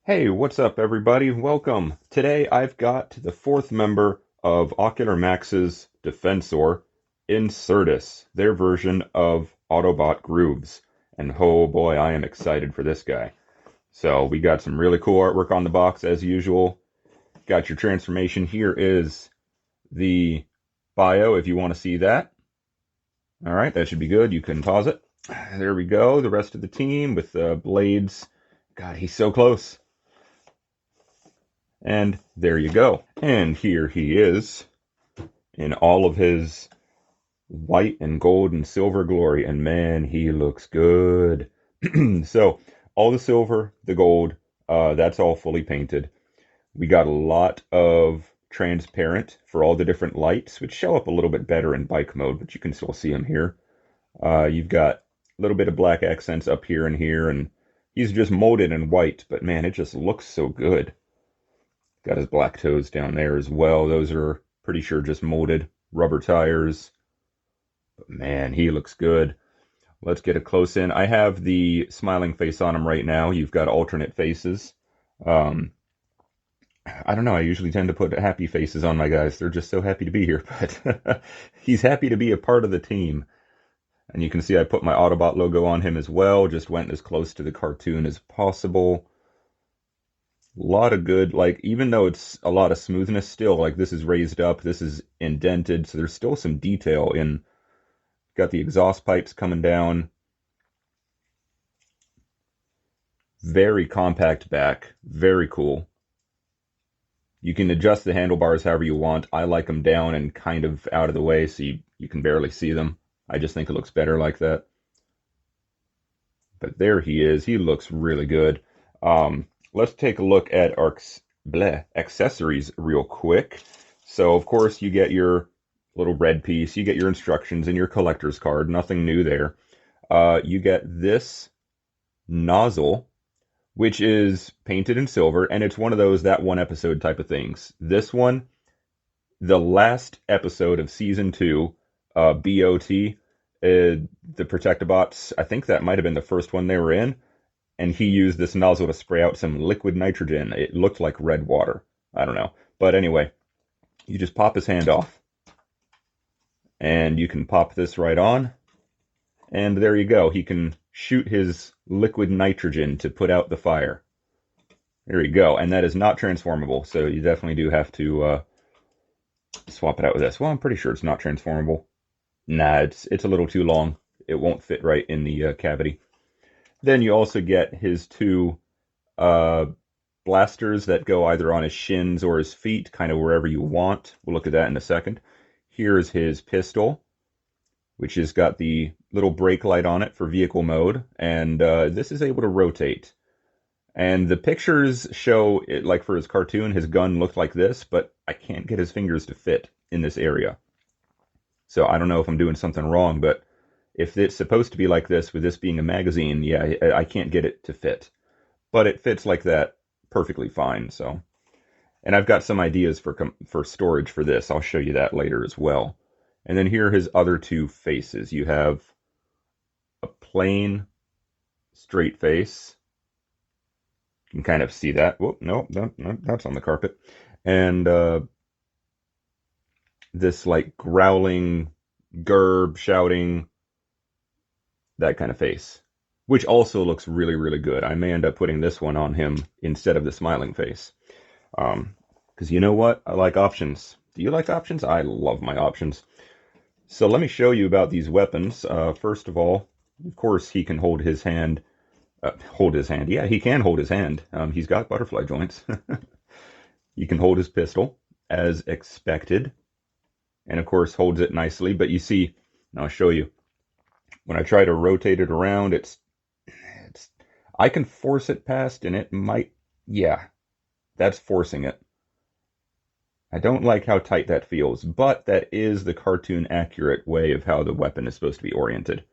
Hey, what's up, everybody? Welcome. Today I've got the fourth member of Ocular Max's Defensor, Incertus, their version of Autobot Grooves. And oh boy, I am excited for this guy. So we got some really cool artwork on the box as usual. Got your transformation. Here is the bio if you want to see that. All right, that should be good. You can pause it. There we go. The rest of the team with the blades. God, he's so close. And there you go. And here he is in all of his white and gold and silver glory. And man, he looks good. So all the silver, the gold, that's all fully painted. We got a lot of transparent for all the different lights, which show up a little bit better in bike mode, but you can still see them here. You've got a little bit of black accents up here and here, and he's just molded in white, but man, it just looks so good. Got his black toes down there as well. Those are pretty sure just molded rubber tires. But man, he looks good. Let's get a close in. I have the smiling face on him right now. You've got alternate faces. Um, I don't know. I usually tend to put happy faces on my guys. They're just so happy to be here. But he's happy to be a part of the team. And you can see I put my Autobot logo on him as well. Just went as close to the cartoon as possible. A lot of good, like, even though it's a lot of smoothness still, like, this is raised up, this is indented, so there's still some detail in, got the exhaust pipes coming down. Very compact back, very cool. You can adjust the handlebars however you want. I like them down and kind of out of the way so you can barely see them. I just think it looks better like that. But there he is. He looks really good. Let's take a look at our accessories real quick. So, of course, you get your little red piece, you get your instructions and your collector's card. Nothing new there. You get this nozzle, which is painted in silver, and it's one of those that one episode type of things. This one, the last episode of season 2, BOT, the Protectobots, I think that might have been the first one they were in, and he used this nozzle to spray out some liquid nitrogen. It looked like red water. I don't know. But anyway, you just pop his hand off, and you can pop this right on, and there you go. He can shoot his liquid nitrogen to put out the fire. There you go. And that is not transformable, so you definitely do have to swap it out with this. Well, I'm pretty sure it's not transformable. Nah, it's a little too long. It won't fit right in the cavity. Then you also get his two blasters that go either on his shins or his feet, kind of wherever you want. We'll look at that in a second. Here's his pistol, which has got the little brake light on it for vehicle mode, and this is able to rotate. And the pictures show, it, like for his cartoon, his gun looked like this, but I can't get his fingers to fit in this area. So I don't know if I'm doing something wrong, but if it's supposed to be like this, with this being a magazine, yeah, I can't get it to fit. But it fits like that perfectly fine, so. And I've got some ideas for storage for this. I'll show you that later as well. And then here are his other two faces. You have a plain, straight face. You can kind of see that. Whoop, no, that's on the carpet. And this like growling, gerb, shouting, that kind of face, which also looks really, really good. I may end up putting this one on him instead of the smiling face. Because you know what? I like options. Do you like options? I love my options. So let me show you about these weapons. First of all, of course, he can hold his hand. Hold his hand. Yeah, he can hold his hand. He's got butterfly joints. He can hold his pistol, as expected. And of course, holds it nicely. But you see, and I'll show you. When I try to rotate it around, I can force it past, and it might, yeah, that's forcing it. I don't like how tight that feels, but that is the cartoon accurate way of how the weapon is supposed to be oriented.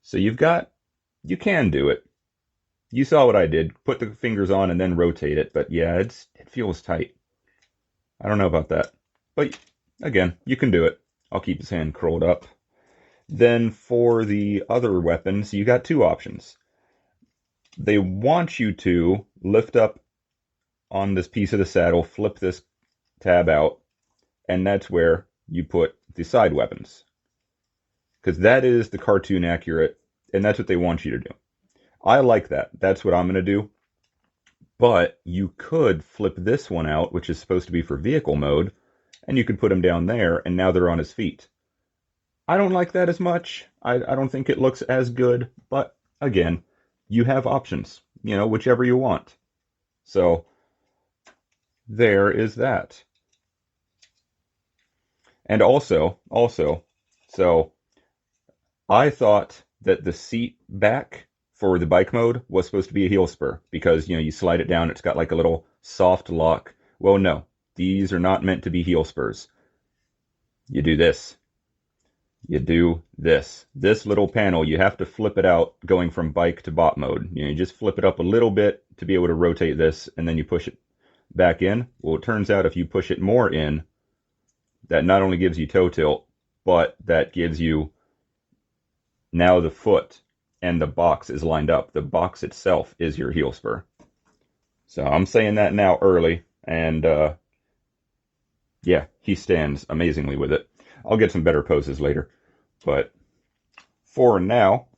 So you can do it. You saw what I did. Put the fingers on and then rotate it, but yeah, it feels tight. I don't know about that. But again, you can do it. I'll keep his hand curled up. Then for the other weapons, you got two options. They want you to lift up on this piece of the saddle, flip this tab out, and that's where you put the side weapons. Because that is the cartoon accurate, and that's what they want you to do. I like that. That's what I'm going to do. But you could flip this one out, which is supposed to be for vehicle mode, and you could put him down there, and now they're on his feet. I don't like that as much. I don't think it looks as good, but again, you have options, whichever you want. So there is that. And also, so I thought that the seat back for the bike mode was supposed to be a heel spur because, you slide it down, it's got like a little soft lock. Well, no, these are not meant to be heel spurs. You do this. You do this. This little panel, you have to flip it out going from bike to bot mode. You just flip it up a little bit to be able to rotate this, and then you push it back in. Well, it turns out if you push it more in, that not only gives you toe tilt, but that gives you now the foot and the box is lined up. The box itself is your heel spur. So I'm saying that now early, and yeah, he stands amazingly with it. I'll get some better poses later. But for now,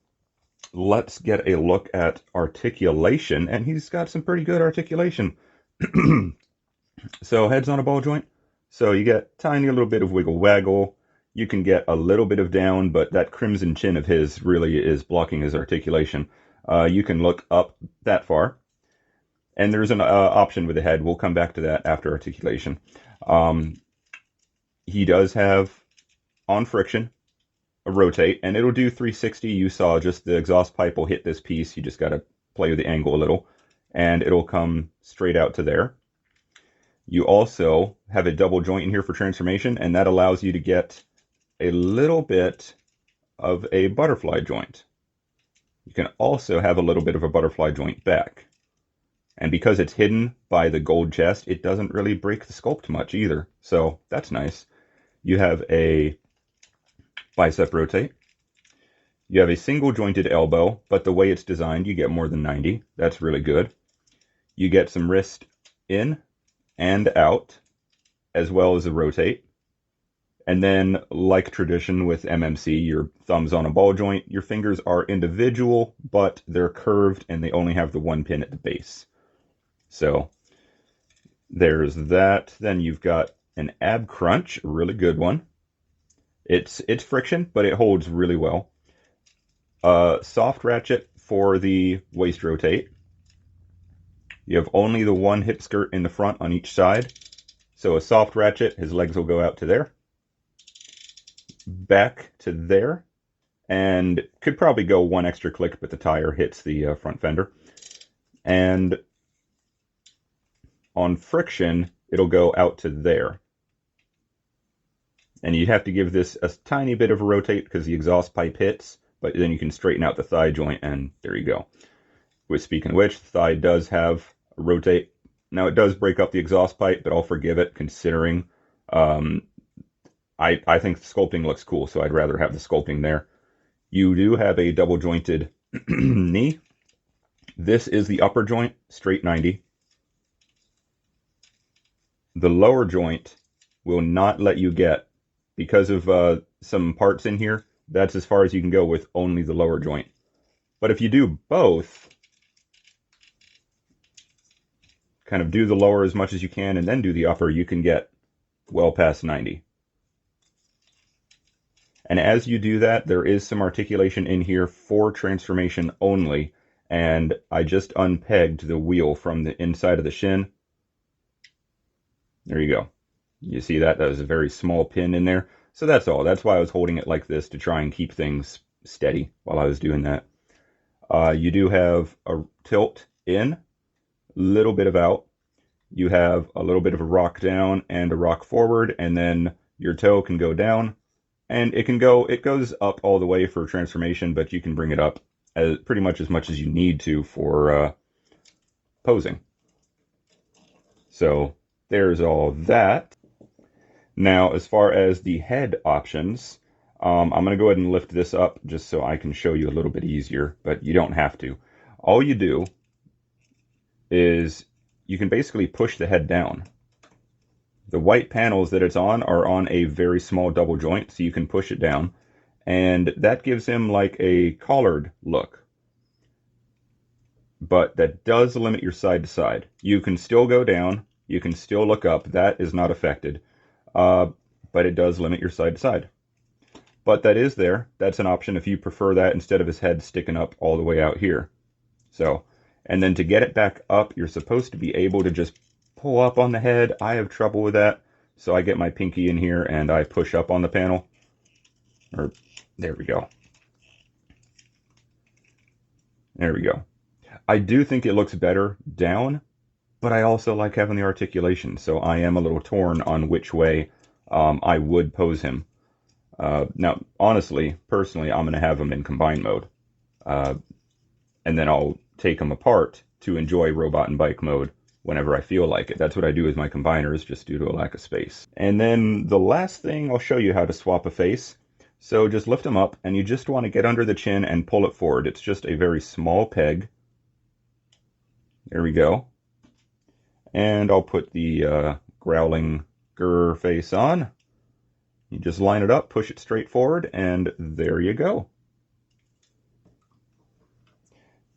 let's get a look at articulation, and he's got some pretty good articulation. So head's on a ball joint, so you get tiny little bit of wiggle waggle. You can get a little bit of down, but that crimson chin of his really is blocking his articulation. You can look up that far, and there's an option with the head. We'll come back to that after articulation. He does have on friction a rotate, and it'll do 360. You saw just the exhaust pipe will hit this piece. You just got to play with the angle a little, and it'll come straight out to there. You also have a double joint in here for transformation, and that allows you to get a little bit of a butterfly joint. You can also have a little bit of a butterfly joint back. And because it's hidden by the gold chest, it doesn't really break the sculpt much either. So that's nice. You have a bicep rotate. You have a single jointed elbow, but the way it's designed, you get more than 90. That's really good. You get some wrist in and out, as well as a rotate. And then, like tradition with MMC, your thumb's on a ball joint. Your fingers are individual, but they're curved, and they only have the one pin at the base. So there's that. Then you've got an ab crunch, a really good one. It's friction, but it holds really well. Soft ratchet for the waist rotate. You have only the one hip skirt in the front on each side. So a soft ratchet, his legs will go out to there. Back to there. And could probably go one extra click, but the tire hits the front fender. And on friction, it'll go out to there. And you have to give this a tiny bit of a rotate because the exhaust pipe hits, but then you can straighten out the thigh joint, and there you go. With speaking of which, the thigh does have a rotate. Now, it does break up the exhaust pipe, but I'll forgive it considering I think the sculpting looks cool, so I'd rather have the sculpting there. You do have a double jointed knee. This is the upper joint, straight 90. The lower joint will not let you get, because of some parts in here, that's as far as you can go with only the lower joint. But if you do both, kind of do the lower as much as you can and then do the upper, you can get well past 90. And as you do that, there is some articulation in here for transformation only. And I just unpegged the wheel from the inside of the shin. There you go. You see that? That was a very small pin in there. So that's all. That's why I was holding it like this, to try and keep things steady while I was doing that. You do have a tilt in, little bit of out. You have a little bit of a rock down and a rock forward, and then your toe can go down. And it goes up all the way for transformation, but you can bring it up pretty much as you need to for posing. So there's all that. Now, as far as the head options, I'm going to go ahead and lift this up just so I can show you a little bit easier, but you don't have to. all you do is you can basically push the head down. The white panels that it's on are on a very small double joint, so you can push it down, and that gives him like a collared look. But that does limit your side to side. You can still go down, you can still look up, that is not affected, but it does limit your side to side. But that is there. That's an option if you prefer that instead of his head sticking up all the way out here. So, and then to get it back up, you're supposed to be able to just pull up on the head. I have trouble with that, so I get my pinky in here and I push up on the panel. Or, there we go. There we go. I do think it looks better down, but I also like having the articulation, so I am a little torn on which way I would pose him. Now, honestly, personally, I'm going to have him in combine mode. And then I'll take them apart to enjoy robot and bike mode whenever I feel like it. That's what I do with my combiners, just due to a lack of space. And then the last thing, I'll show you how to swap a face. So just lift them up, and you just want to get under the chin and pull it forward. It's just a very small peg. There we go. And I'll put the growling grr face on. You just line it up, push it straight forward, and there you go.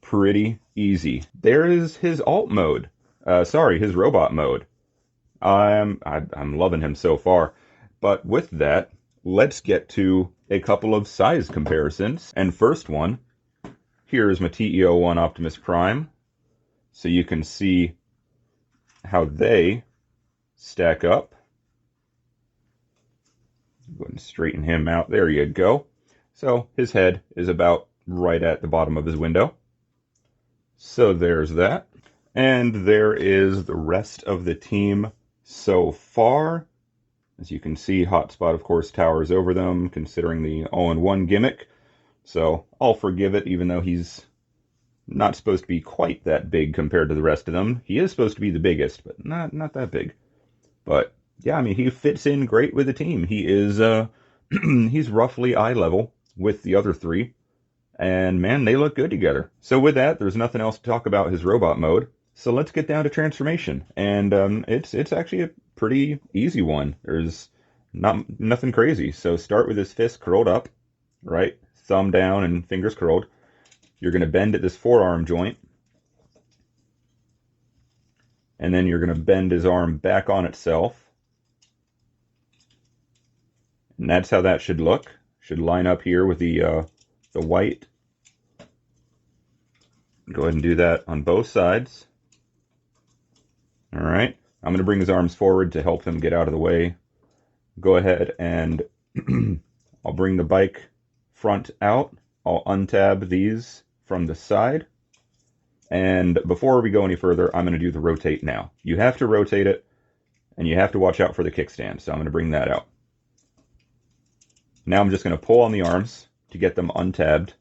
Pretty easy. There is his alt mode. His robot mode. I'm loving him so far. But with that, let's get to a couple of size comparisons. And first one, here's my TE01 Optimus Prime. So you can see how they stack up. Go ahead and straighten him out. There you go. So his head is about right at the bottom of his window. So there's that. And there is the rest of the team so far. As you can see, Hotspot, of course, towers over them, considering the all-in-one gimmick. So I'll forgive it, even though he's not supposed to be quite that big compared to the rest of them. He is supposed to be the biggest, but not that big. But yeah, I mean, he fits in great with the team. He is he's roughly eye level with the other three, and man, they look good together. So with that, there's nothing else to talk about his robot mode. So let's get down to transformation, and it's actually a pretty easy one. There's nothing crazy. So start with his fist curled up, right, thumb down and fingers curled. You're going to bend at this forearm joint, and then you're going to bend his arm back on itself. And that's how that should look. Should line up here with the white. Go ahead and do that on both sides. All right. I'm going to bring his arms forward to help him get out of the way. Go ahead and I'll bring the bike front out. I'll untab these from the side. And before we go any further, I'm going to do the rotate now. You have to rotate it, and you have to watch out for the kickstand. So I'm going to bring that out. Now I'm just going to pull on the arms to get them untabbed.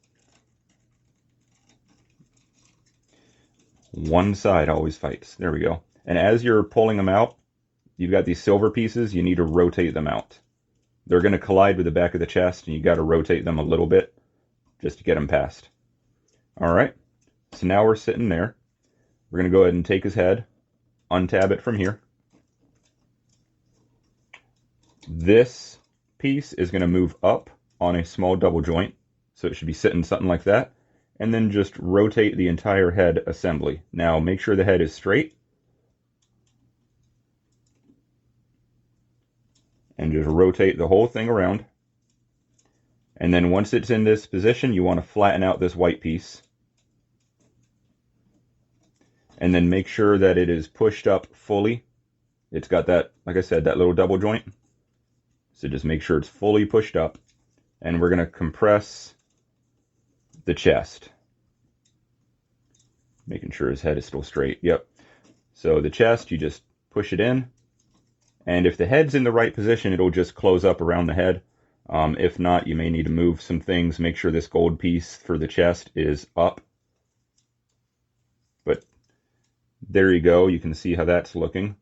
One side always fights. There we go. And as you're pulling them out, you've got these silver pieces. You need to rotate them out. They're going to collide with the back of the chest, and you got to rotate them a little bit just to get them past. All right. So now we're sitting there. We're going to go ahead and take his head, untab it from here. This piece is going to move up on a small double joint, so it should be sitting something like that, and then just rotate the entire head assembly. Now make sure the head is straight, and just rotate the whole thing around. And then once it's in this position, you want to flatten out this white piece, and then make sure that it is pushed up fully. It's got that, like I said, that little double joint. So just make sure it's fully pushed up, and we're going to compress the chest. Making sure his head is still straight. Yep. So the chest, you just push it in, and if the head's in the right position, it'll just close up around the head. If not, you may need to move some things. Make sure this gold piece for the chest is up. But there you go. You can see how that's looking.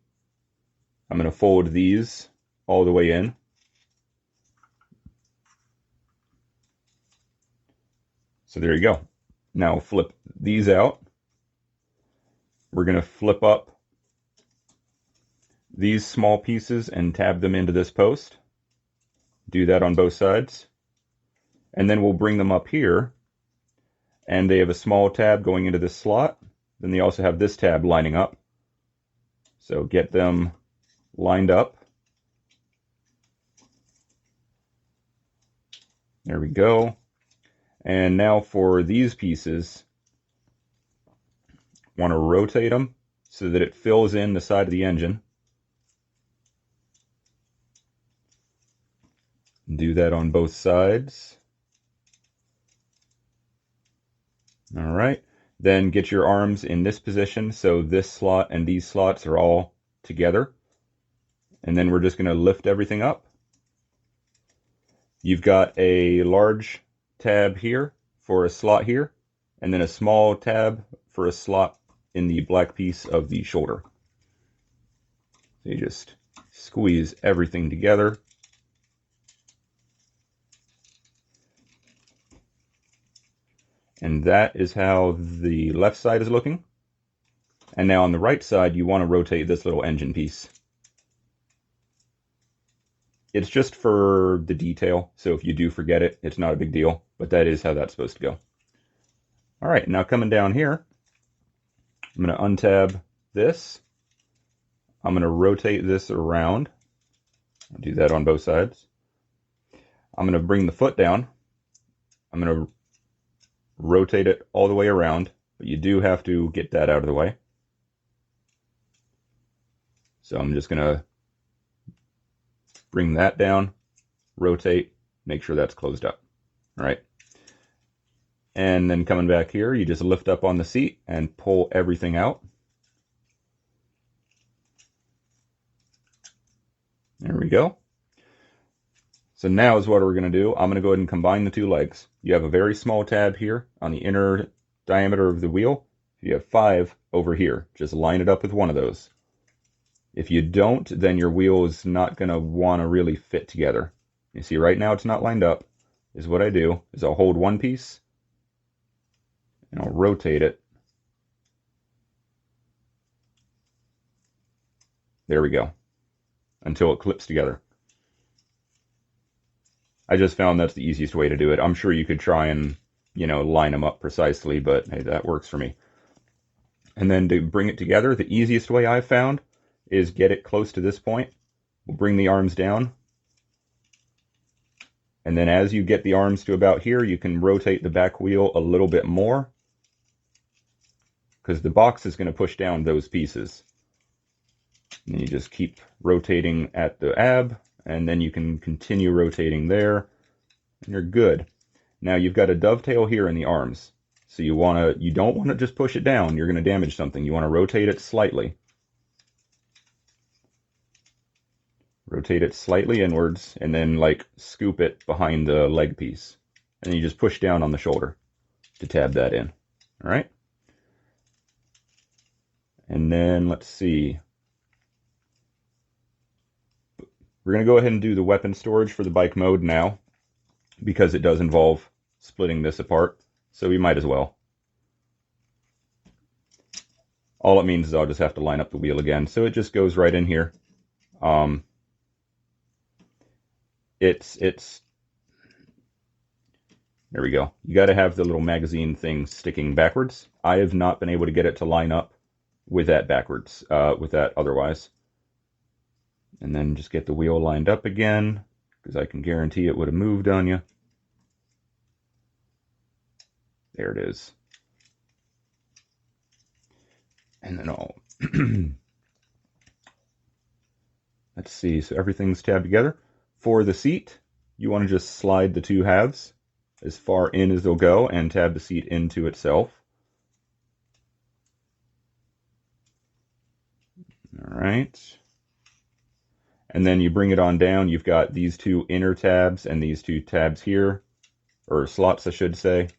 I'm going to fold these all the way in. So there you go. Now flip these out. We're going to flip up these small pieces and tab them into this post. Do that on both sides. And then we'll bring them up here, and they have a small tab going into this slot. Then they also have this tab lining up. So get them lined up. There we go. And now for these pieces, want to rotate them so that it fills in the side of the engine. Do that on both sides. All right. Then get your arms in this position so this slot and these slots are all together. And then we're just going to lift everything up. You've got a large tab here for a slot here, and then a small tab for a slot in the black piece of the shoulder. So you just squeeze everything together. And that is how the left side is looking. And now on the right side, you want to rotate this little engine piece. It's just for the detail, so if you do forget it, it's not a big deal, but that is how that's supposed to go. All right, now coming down here, I'm going to untab this. I'm going to rotate this around. I'll do that on both sides. I'm going to bring the foot down. I'm going to rotate it all the way around, but you do have to get that out of the way. So I'm just going to bring that down, rotate, make sure that's closed up. All right. And then coming back here, you just lift up on the seat and pull everything out. There we go. So now is what we're going to do. I'm going to go ahead and combine the two legs. You have a very small tab here on the inner diameter of the wheel. You have 5 over here. Just line it up with one of those. If you don't, then your wheel is not going to want to really fit together. You see right now it's not lined up. Is what I do is I'll hold one piece and I'll rotate it. There we go. Until it clips together. I just found that's the easiest way to do it. I'm sure you could try and, line them up precisely, but hey, that works for me. And then to bring it together, the easiest way I've found is get it close to this point. We'll bring the arms down. And then as you get the arms to about here, you can rotate the back wheel a little bit more, because the box is going to push down those pieces. And you just keep rotating at the ab, and then you can continue rotating there, and you're good. Now you've got a dovetail here in the arms. So you don't want to just push it down. You're going to damage something. You want to rotate it slightly. Rotate it slightly inwards, and then scoop it behind the leg piece. And you just push down on the shoulder to tab that in. All right? And then let's see. We're going to go ahead and do the weapon storage for the bike mode now, because it does involve splitting this apart. So we might as well. All it means is I'll just have to line up the wheel again. So it just goes right in here. There we go. You got to have the little magazine thing sticking backwards. I have not been able to get it to line up with that backwards, with that otherwise. And then just get the wheel lined up again, because I can guarantee it would have moved on you. There it is. And then I'll let's see, so everything's tabbed together. For the seat, you want to just slide the two halves as far in as they'll go and tab the seat into itself. All right. And then you bring it on down. You've got these two inner tabs and these two tabs here, or slots, I should say.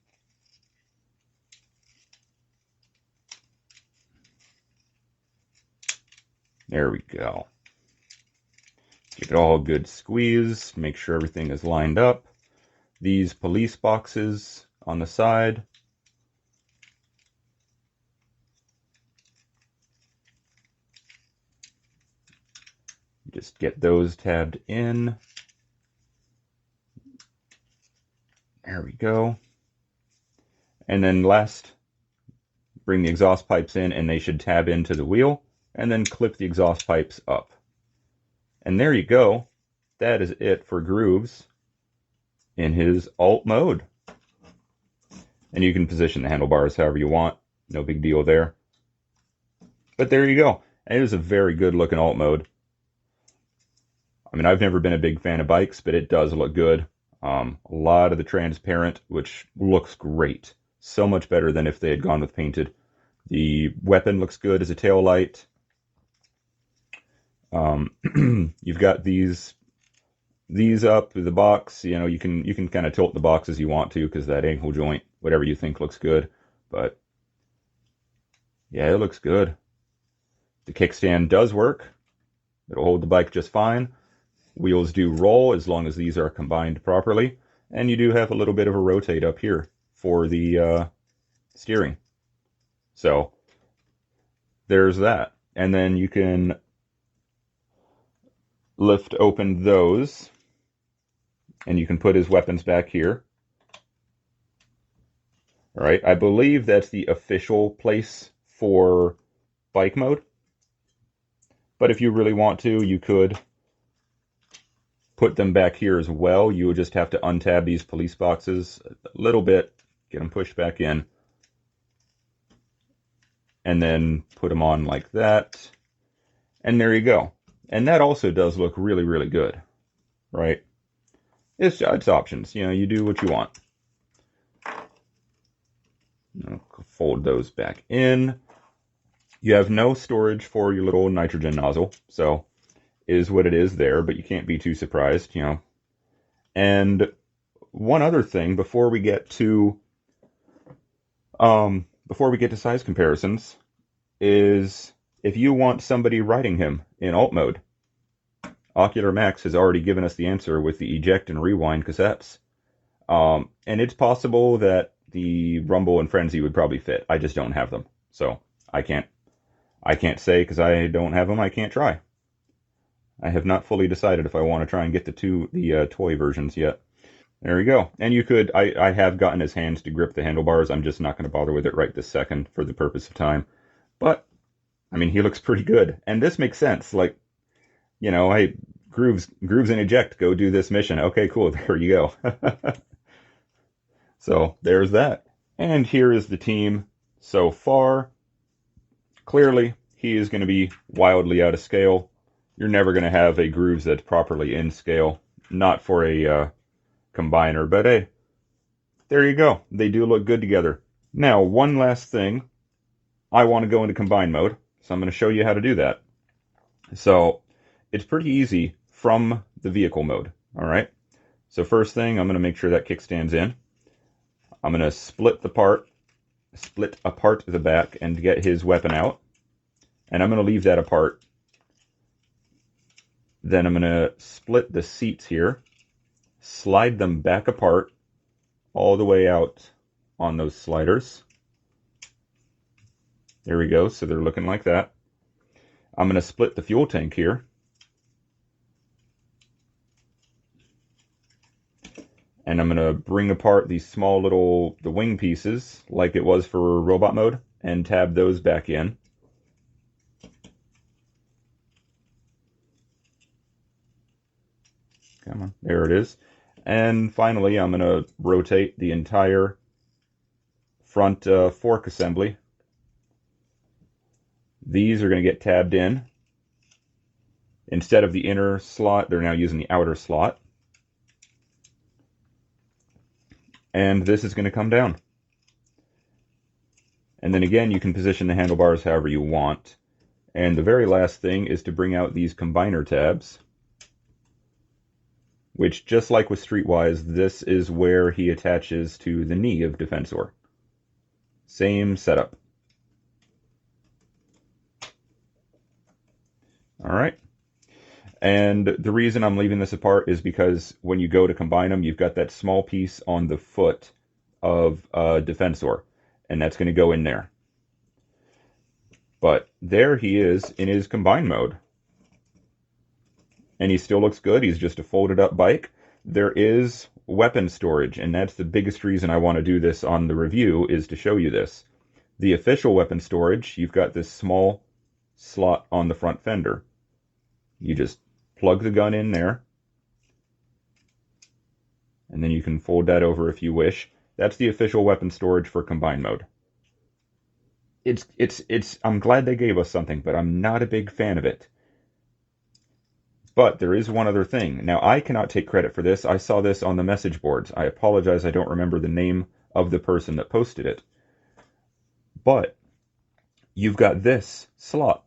There we go. Give it all a good squeeze. Make sure everything is lined up. These police boxes on the side. Just get those tabbed in. There we go. And then last, bring the exhaust pipes in, and they should tab into the wheel, and then clip the exhaust pipes up. And there you go. That is it for Grooves in his alt mode. And you can position the handlebars however you want. No big deal there. But there you go. It is a very good looking alt mode. I mean, I've never been a big fan of bikes, but it does look good. A lot of the transparent, which looks great. So much better than if they had gone with painted. The weapon looks good as a tail light. You've got these up the box. You know, you can kind of tilt the box as you want to, because that ankle joint, whatever you think looks good. But yeah, it looks good. The kickstand does work. It'll hold the bike just fine. Wheels do roll as long as these are combined properly. And you do have a little bit of a rotate up here for the steering. So there's that. And then you can lift open those, and you can put his weapons back here. All right, I believe that's the official place for bike mode. But if you really want to, you could put them back here as well. You would just have to untab these police boxes a little bit, get them pushed back in, and then put them on like that. And there you go. And that also does look really, really good, right? It's options. You know, you do what you want. I'll fold those back in. You have no storage for your little nitrogen nozzle, so is what it is there, but you can't be too surprised, you know. And one other thing before we get to size comparisons is if you want somebody riding him in alt mode, Ocular Max has already given us the answer with the eject and rewind cassettes. And it's possible that the Rumble and Frenzy would probably fit. I just don't have them, so I can't say, because I don't have them. I can't try. I have not fully decided if I want to try and get the toy versions yet. There we go. And you could, I have gotten his hands to grip the handlebars. I'm just not going to bother with it right this second for the purpose of time. But I mean, he looks pretty good, and this makes sense. Like, you know, hey, Grooves and eject, go do this mission. Okay, cool. There you go. So there's that. And here is the team so far. Clearly, he is going to be wildly out of scale. You're never going to have a Grooves that's properly in scale. Not for a combiner, but hey, there you go. They do look good together. Now, one last thing. I want to go into combine mode, so I'm going to show you how to do that. So it's pretty easy from the vehicle mode. All right. So first thing, I'm going to make sure that kickstand's in. I'm going to split apart the back and get his weapon out. And I'm going to leave that apart. Then I'm going to split the seats here, slide them back apart all the way out on those sliders. There we go. So they're looking like that. I'm going to split the fuel tank here. And I'm going to bring apart these small the wing pieces like it was for robot mode and tab those back in. Come on, there it is. And finally, I'm going to rotate the entire front fork assembly. These are going to get tabbed in. Instead of the inner slot, they're now using the outer slot. And this is going to come down. And then again, you can position the handlebars however you want. And the very last thing is to bring out these combiner tabs, which, just like with Streetwise, this is where he attaches to the knee of Defensor. Same setup. All right. And the reason I'm leaving this apart is because when you go to combine them, you've got that small piece on the foot of Defensor, and that's going to go in there. But there he is in his combine mode. and he still looks good. He's just a folded up bike. There is weapon storage, and that's the biggest reason I want to do this on the review, is to show you this. The official weapon storage, you've got this small slot on the front fender. You just plug the gun in there, and then you can fold that over if you wish. That's the official weapon storage for combined mode. I'm glad they gave us something, but I'm not a big fan of it. But there is one other thing. Now, I cannot take credit for this. I saw this on the message boards. I apologize, I don't remember the name of the person that posted it. But you've got this slot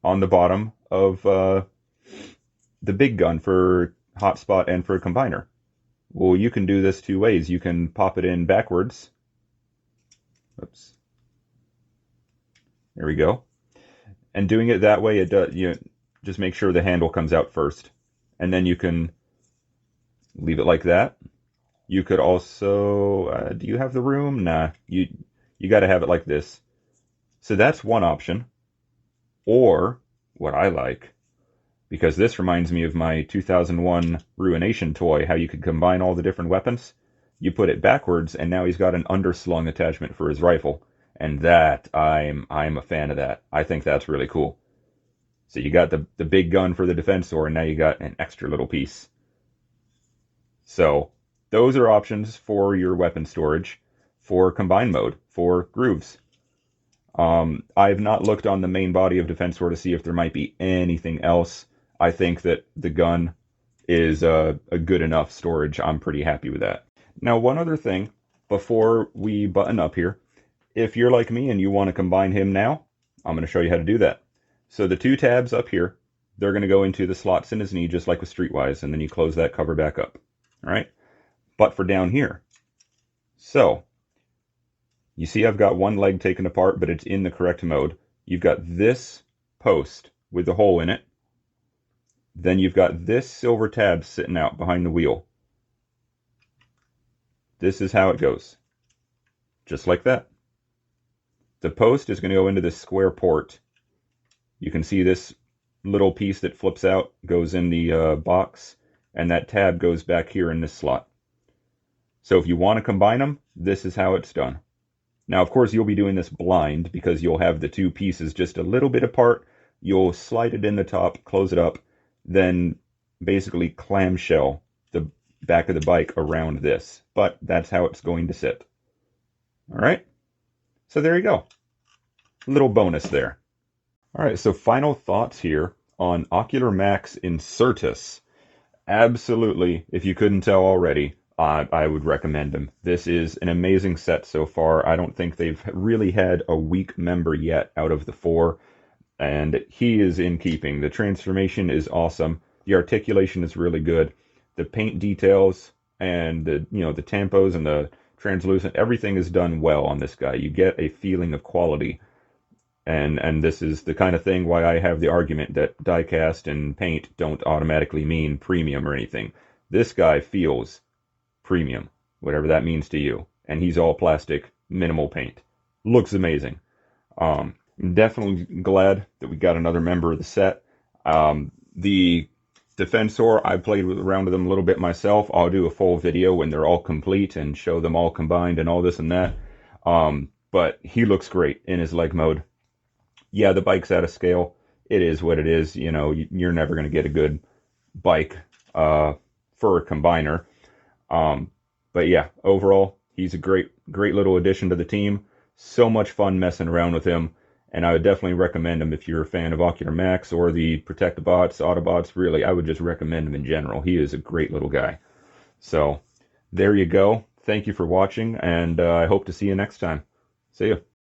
on the bottom of the big gun for hotspot and for a combiner. Well, you can do this two ways. You can pop it in backwards. Oops. There we go. And doing it that way, it does, just make sure the handle comes out first. And then you can leave it like that. You could also, do you have the room? Nah, you got to have it like this. So that's one option. Or, what I like, because this reminds me of my 2001 Ruination toy, how you could combine all the different weapons. You put it backwards, and now he's got an underslung attachment for his rifle. And that, I'm a fan of that. I think that's really cool. So you got the big gun for the Defensor, and now you got an extra little piece. So those are options for your weapon storage for combined mode, for grooves. I've not looked on the main body of Defensor to see if there might be anything else. I think that the gun is a good enough storage. I'm pretty happy with that. Now, one other thing before we button up here. If you're like me and you want to combine him now, I'm going to show you how to do that. So the two tabs up here, they're going to go into the slots in his knee, just like with Streetwise, and then you close that cover back up. All right? But for down here, so you see I've got one leg taken apart, but it's in the correct mode. You've got this post with the hole in it. Then you've got this silver tab sitting out behind the wheel. This is how it goes. Just like that. The post is going to go into this square port. You can see this little piece that flips out goes in the box, and that tab goes back here in this slot. So if you want to combine them, this is how it's done. Now, of course, you'll be doing this blind because you'll have the two pieces just a little bit apart. You'll slide it in the top, close it up, then basically clamshell the back of the bike around this. But that's how it's going to sit. All right? So there you go. Little bonus there. All right, so final thoughts here on Ocular Max Incertus. Absolutely, if you couldn't tell already, I would recommend them. This is an amazing set so far. I don't think they've really had a weak member yet out of the four, and he is in keeping. The transformation is awesome. The articulation is really good. The paint details and the tampos and the translucent, everything is done well on this guy. You get a feeling of quality. And this is the kind of thing why I have the argument that die-cast and paint don't automatically mean premium or anything. This guy feels premium, whatever that means to you. And he's all plastic, minimal paint. Looks amazing. I'm definitely glad that we got another member of the set. The Defensor, I played around with them a little bit myself. I'll do a full video when they're all complete and show them all combined and all this and that. But he looks great in his leg mode. Yeah, the bike's out of scale. It is what it is. You're never going to get a good bike for a combiner. But yeah, overall, he's a great little addition to the team. So much fun messing around with him. And I would definitely recommend him if you're a fan of Ocular Max or the Protectobots, Autobots. Really, I would just recommend him in general. He is a great little guy. So there you go. Thank you for watching, and I hope to see you next time. See ya.